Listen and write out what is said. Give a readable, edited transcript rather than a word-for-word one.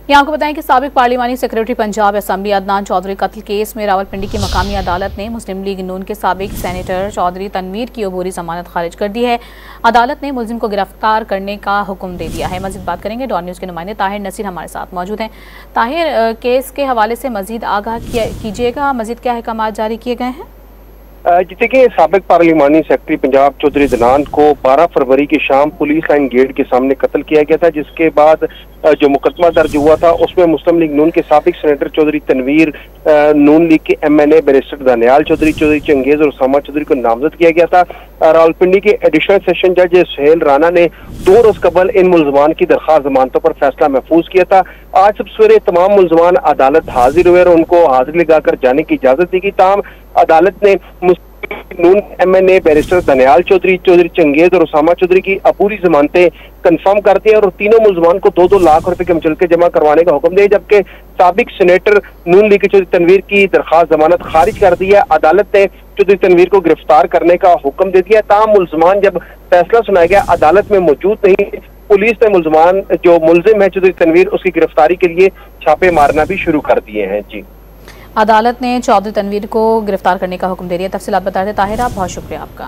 यहाँ आपको बताएं कि साबिक पार्लिमानी सेक्रेटरी पंजाब असेंबली अदनान चौधरी कत्ल केस में रावलपिंडी की मकामी अदालत ने मुस्लिम लीग नून के साबिक सेनेटर चौधरी तनवीर की अबूरी जमानत खारिज कर दी है। अदालत ने मुलजिम को गिरफ्तार करने का हुक्म दे दिया है। मजीद बात करेंगे, डॉन न्यूज़ के नुमाइंदे ताहिर नसीर हमारे साथ मौजूद हैं। ताहिर, केस के हवाले से मजीद आगाह कीजिएगा, मजीद क्या अहकाम जारी किए गए हैं? जिसे कि साबिक पार्लिमानी सेक्रेटरी पंजाब चौधरी अदनान को 12 फरवरी की शाम पुलिस लाइन गेट के सामने कत्ल किया गया था, जिसके बाद जो मुकदमा दर्ज हुआ था उसमें मुस्लिम लीग नून के साबिक सेनेटर चौधरी तनवीर, नून लीग के MNA बैरिस्टर दानियाल चौधरी, चौधरी चंगेज और उसामा चौधरी को नामजद किया गया था। रावलपिंडी के एडिशनल सेशन जज सुहेल राना ने 2 रोज कबल इन मुलजमान की दरखास्त जमानतों पर फैसला महफूज किया था। आज सब सवेरे तमाम मुलजमान अदालत हाजिर हुए और उनको हाजिरी लगाकर जाने की इजाजत दी गई। ताहम अदालत ने नून MNA बैरिस्टर दानियाल चौधरी, चौधरी चंगेज और उसामा चौधरी की अपूरी जमानतें कंफर्म कर दी और तीनों मुलजमान को 2-2 लाख रुपए के मुचलके जमा करवाने का हुक्म दिया, जबकि साबिक सेनेटर नून लीग के चौधरी तनवीर की दरखास्त जमानत खारिज कर दी है। अदालत ने चौधरी तनवीर को गिरफ्तार करने का हुक्म दे दिया। ताहम मुलजमान जब फैसला सुनाया गया अदालत में मौजूद नहीं। पुलिस ने मुलजमान जो मुलजिम है चौधरी तनवीर, उसकी गिरफ्तारी के लिए छापे मारना भी शुरू कर दिए हैं। जी, अदालत ने चौधरी तनवीर को गिरफ्तार करने का हुक्म दे दिया। तफसीलात बता रहे ताहिर, आप बहुत शुक्रिया आपका।